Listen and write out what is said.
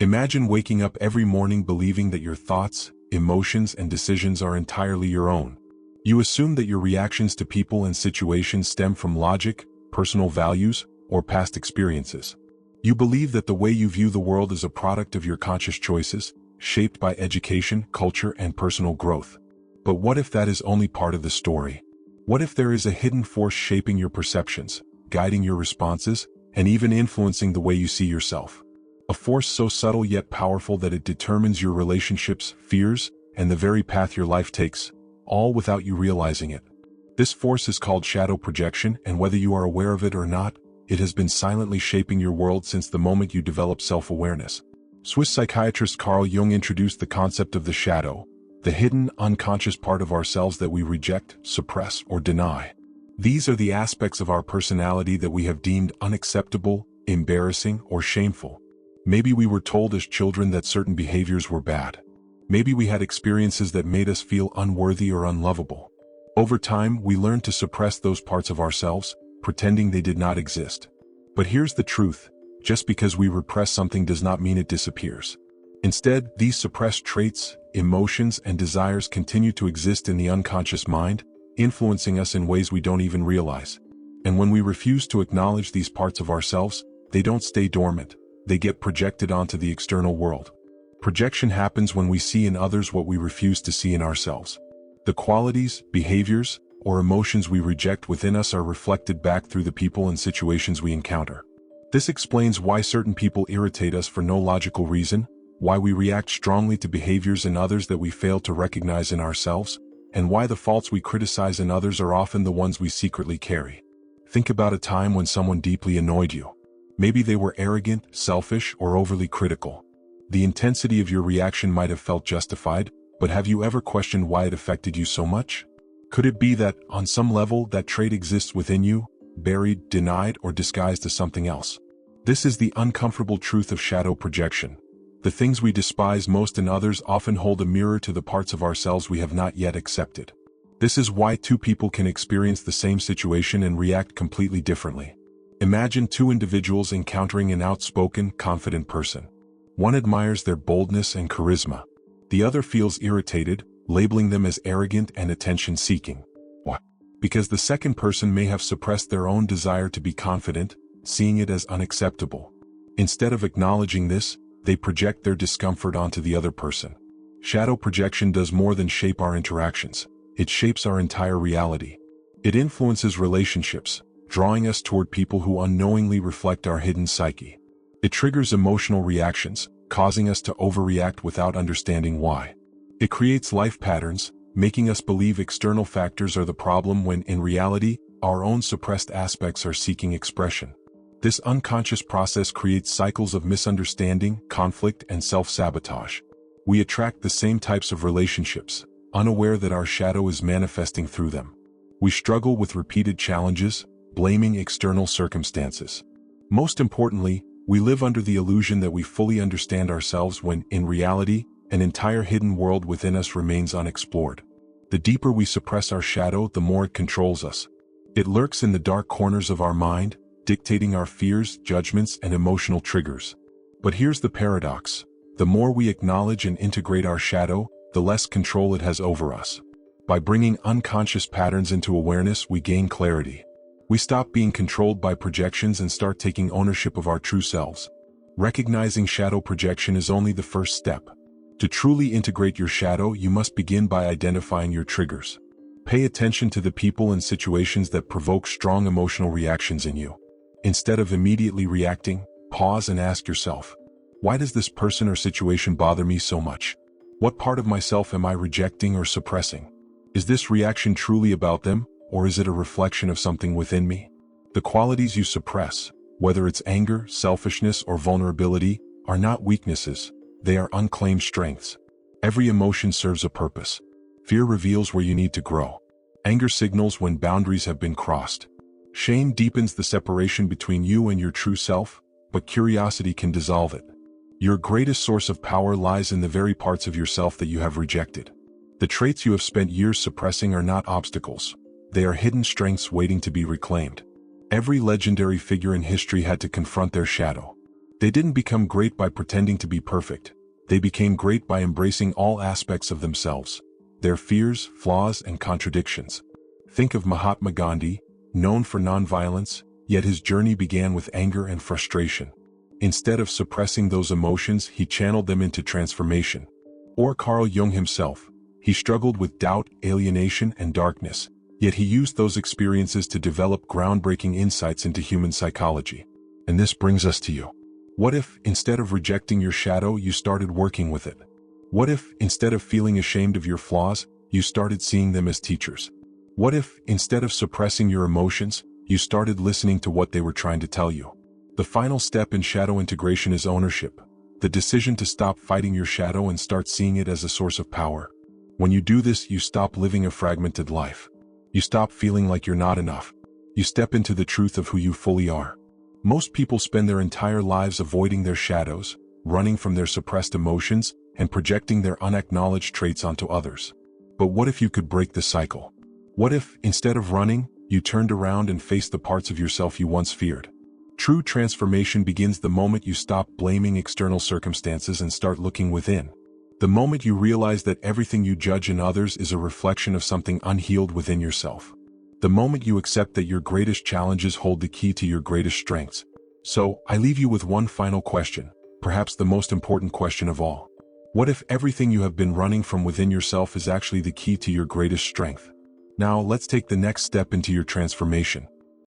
Imagine waking up every morning believing that your thoughts, emotions, and decisions are entirely your own. You assume that your reactions to people and situations stem from logic, personal values, or past experiences. You believe that the way you view the world is a product of your conscious choices, shaped by education, culture, and personal growth. But what if that is only part of the story? What if there is a hidden force shaping your perceptions, guiding your responses, and even influencing the way you see yourself? A force so subtle yet powerful that it determines your relationships, fears, and the very path your life takes, all without you realizing it. This force is called shadow projection, and whether you are aware of it or not, it has been silently shaping your world since the moment you developed self-awareness. Swiss psychiatrist Carl Jung introduced the concept of the shadow, the hidden, unconscious part of ourselves that we reject, suppress, or deny. These are the aspects of our personality that we have deemed unacceptable, embarrassing, or shameful. Maybe we were told as children that certain behaviors were bad. Maybe we had experiences that made us feel unworthy or unlovable. Over time, we learned to suppress those parts of ourselves, pretending they did not exist. But here's the truth: just because we repress something does not mean it disappears. Instead, these suppressed traits, emotions, and desires continue to exist in the unconscious mind, influencing us in ways we don't even realize. And when we refuse to acknowledge these parts of ourselves, they don't stay dormant, they get projected onto the external world. Projection happens when we see in others what we refuse to see in ourselves. The qualities, behaviors, or emotions we reject within us are reflected back through the people and situations we encounter. This explains why certain people irritate us for no logical reason, why we react strongly to behaviors in others that we fail to recognize in ourselves, and why the faults we criticize in others are often the ones we secretly carry. Think about a time when someone deeply annoyed you. Maybe they were arrogant, selfish, or overly critical. The intensity of your reaction might have felt justified, but have you ever questioned why it affected you so much? Could it be that, on some level, that trait exists within you, buried, denied, or disguised as something else? This is the uncomfortable truth of shadow projection. The things we despise most in others often hold a mirror to the parts of ourselves we have not yet accepted. This is why two people can experience the same situation and react completely differently. Imagine two individuals encountering an outspoken, confident person. One admires their boldness and charisma. The other feels irritated, labeling them as arrogant and attention-seeking. Why? Because the second person may have suppressed their own desire to be confident, seeing it as unacceptable. Instead of acknowledging this, they project their discomfort onto the other person. Shadow projection does more than shape our interactions. It shapes our entire reality. It influences relationships, drawing us toward people who unknowingly reflect our hidden psyche. It triggers emotional reactions, causing us to overreact without understanding why. It creates life patterns, making us believe external factors are the problem when, in reality, our own suppressed aspects are seeking expression. This unconscious process creates cycles of misunderstanding, conflict, and self-sabotage. We attract the same types of relationships, unaware that our shadow is manifesting through them. We struggle with repeated challenges, blaming external circumstances. Most importantly, we live under the illusion that we fully understand ourselves when, in reality, an entire hidden world within us remains unexplored. The deeper we suppress our shadow, the more it controls us. It lurks in the dark corners of our mind, dictating our fears, judgments, and emotional triggers. But here's the paradox: the more we acknowledge and integrate our shadow, the less control it has over us. By bringing unconscious patterns into awareness, we gain clarity. We stop being controlled by projections and start taking ownership of our true selves. Recognizing shadow projection is only the first step. To truly integrate your shadow, you must begin by identifying your triggers. Pay attention to the people and situations that provoke strong emotional reactions in you. Instead of immediately reacting, pause and ask yourself, why does this person or situation bother me so much? What part of myself am I rejecting or suppressing? Is this reaction truly about them, or is it a reflection of something within me? The qualities you suppress, whether it's anger, selfishness, or vulnerability, are not weaknesses, they are unclaimed strengths. Every emotion serves a purpose. Fear reveals where you need to grow. Anger signals when boundaries have been crossed. Shame deepens the separation between you and your true self, but curiosity can dissolve it. Your greatest source of power lies in the very parts of yourself that you have rejected. The traits you have spent years suppressing are not obstacles. They are hidden strengths waiting to be reclaimed. Every legendary figure in history had to confront their shadow. They didn't become great by pretending to be perfect. They became great by embracing all aspects of themselves, their fears, flaws, and contradictions. Think of Mahatma Gandhi, known for nonviolence, yet his journey began with anger and frustration. Instead of suppressing those emotions, he channeled them into transformation. Or Carl Jung himself. He struggled with doubt, alienation, and darkness, yet he used those experiences to develop groundbreaking insights into human psychology. And this brings us to you. What if, instead of rejecting your shadow, you started working with it? What if, instead of feeling ashamed of your flaws, you started seeing them as teachers? What if, instead of suppressing your emotions, you started listening to what they were trying to tell you? The final step in shadow integration is ownership, the decision to stop fighting your shadow and start seeing it as a source of power. When you do this, you stop living a fragmented life. You stop feeling like you're not enough. You step into the truth of who you fully are. Most people spend their entire lives avoiding their shadows, running from their suppressed emotions, and projecting their unacknowledged traits onto others. But what if you could break the cycle? What if, instead of running, you turned around and faced the parts of yourself you once feared? True transformation begins the moment you stop blaming external circumstances and start looking within. The moment you realize that everything you judge in others is a reflection of something unhealed within yourself. The moment you accept that your greatest challenges hold the key to your greatest strengths. So, I leave you with one final question, perhaps the most important question of all. What if everything you have been running from within yourself is actually the key to your greatest strength? Now, let's take the next step into your transformation.